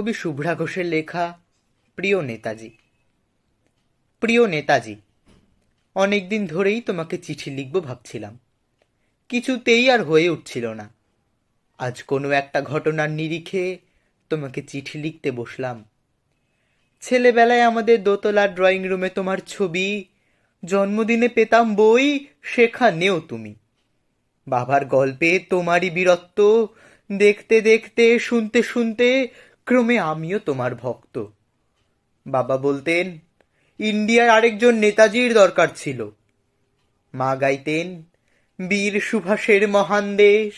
কবি শুভ্রা ঘোষের লেখা প্রিয় নেতাজি। প্রিয় নেতাজি, অনেকদিন ধরেই তোমাকে চিঠি লিখব ভাবছিলাম, কিছুতেই আর হয়ে উঠছিল না। আজ কোনো একটা ঘটনার নিরিখে তোমাকে চিঠি লিখতে বসলাম। ছেলেবেলায় আমাদের দোতলার ড্রয়িং রুমে তোমার ছবি, জন্মদিনে পেতাম বই, সেখানেও তুমি। বাবার গল্পে তোমারই বীরত্ব, দেখতে দেখতে শুনতে শুনতে ক্রমে আমিও তোমার ভক্ত। বাবা বলতেন ইন্ডিয়ার আরেকজন নেতাজির দরকার ছিল। মা গাইতেন বীর সুভাষের মহান দেশ।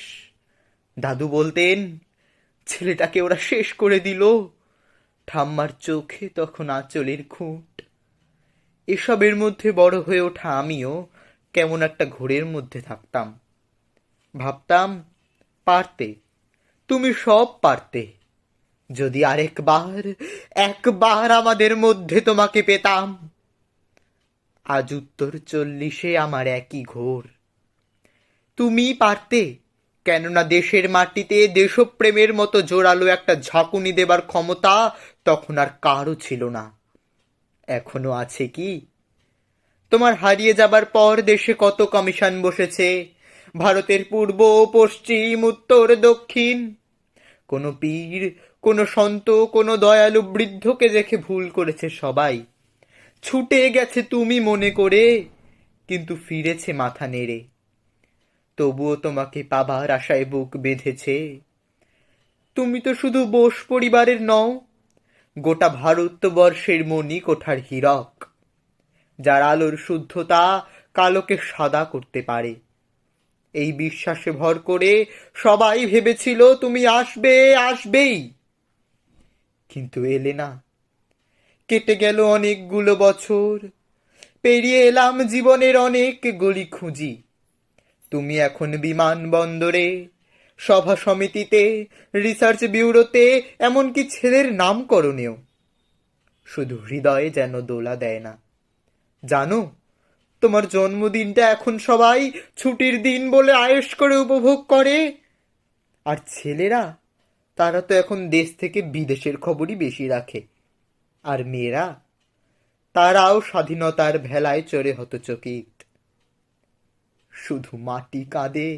দাদু বলতেন ছেলেটাকে ওরা শেষ করে দিল। ঠাম্মার চোখে তখন আঁচলের খুঁট। এসবের মধ্যে বড় হয়ে ওঠা আমিও কেমন একটা ঘোরের মধ্যে থাকতাম। ভাবতাম পারতে, তুমি সব পারতে, যদি একবার আমাদের মধ্যে তোমাকে পেতাম। আজ উত্তর 40-এ আমার একই ঘোর। তুমি পারতে, কেননা দেশের মাটিতে দেশপ্রেমের মতো জোরালো একটা ঝাঁকুনি দেবার ক্ষমতা তখন আর কারও ছিল না। এখনো আছে কি? তোমার হারিয়ে যাবার পর দেশে কত কমিশন বসেছে, ভারতের পূর্ব, পশ্চিম, উত্তর, দক্ষিণ। কোনো পীর, কোনো সন্ত, কোনো দয়ালু বৃদ্ধকে দেখে ভুল করেছে সবাই, ছুটে গেছে তুমি মনে করে, কিন্তু ফিরেছে মাথা নেড়ে। তবুও তোমাকে পাবার আশায় বুক বেঁধেছে। তুমি তো শুধু বোস পরিবারের নও, গোটা ভারতবর্ষের মণিকোঠার হীরক, যার আলোর শুদ্ধতা কালোকে সাদা করতে পারে। এই বিশ্বাসে ভর করে সবাই ভেবেছিল তুমি আসবেই, কিন্তু এলে না। কেটে গেল অনেকগুলো বছর, পেরিয়ে এলাম জীবনের অনেক গলি খুঁজি। তুমি এখন বিমানবন্দরে, সভা সমিতিতে, রিসার্চ ব্যুরোতে, এমনকি ছেলের নামকরণেও। শুধু হৃদয়ে যেন দোলা দেয় না। জানো, তোমার জন্মদিনটা এখন সবাই ছুটির দিন বলে আয়েশ করে উপভোগ করে। আর ছেলেরা, তারা তো এখন দেশ থেকে বিদেশের খবরই বেশি রাখে। আর মেয়েরা, তারাও স্বাধীনতার ভেলায় চড়ে হতচকিত। শুধু মাটি কাঁদে,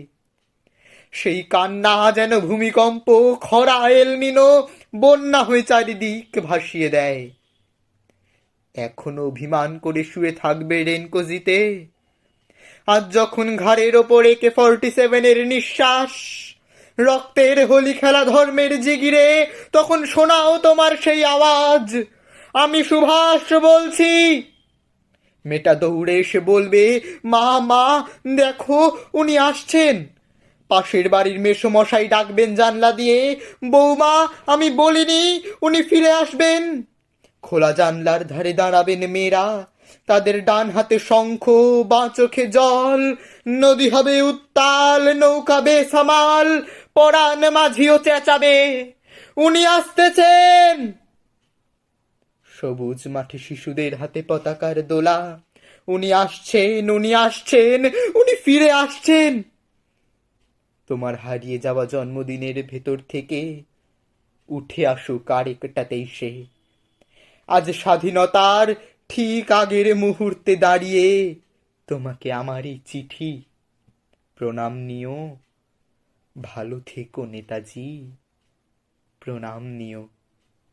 সেই কান্না যেন ভূমিকম্প, খরা, এলনিনো, বন্যা হয়ে চারিদিক ভাসিয়ে দেয়। এখনো অভিমান করে শুয়ে থাকবে রেনকোজিতে? আজ যখন ঘাড়ের ওপর AK-47 নিঃশ্বাস, রক্তের হোলি খেলা ধর্মের জিগিরে, তখন শোনাও তোমার সেই আওয়াজ, আমি সুভাষ বলছি। মেয়েটা দৌড়ে এসে বলবে, মা মা, দেখো উনি আসছেন। পাশের বাড়ির মেসোমশাই ডাকবেন জানলা দিয়ে, বৌমা, আমি বলিনি উনি ফিরে আসবেন। খোলা জানলার ধারে দাঁড়াবেন মেয়েরা, তাদের ডান হাতে শঙ্খ, বাঁ চোখে জল। নদী হবে উত্তাল, নৌকা বেসামাল, পরাণ মাঝিও চেঁচাবে, উনি আসতেছেন। সবুজ মাঠে শিশুদের হাতে পতাকার দোলা, উনি আসছেন, উনি আসছেন, উনি ফিরে আসছেন। তোমার হারিয়ে যাওয়া জন্মদিনের ভেতর থেকে উঠে আসুক আরেকটাতেই সে। আজ স্বাধীনতার ঠিক আগের মুহূর্তে দাঁড়িয়ে তোমাকে আমার এই চিঠি, প্রণাম নিও। ভালো থেকো নেতাজি, প্রণাম নিও।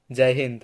জয় হিন্দ।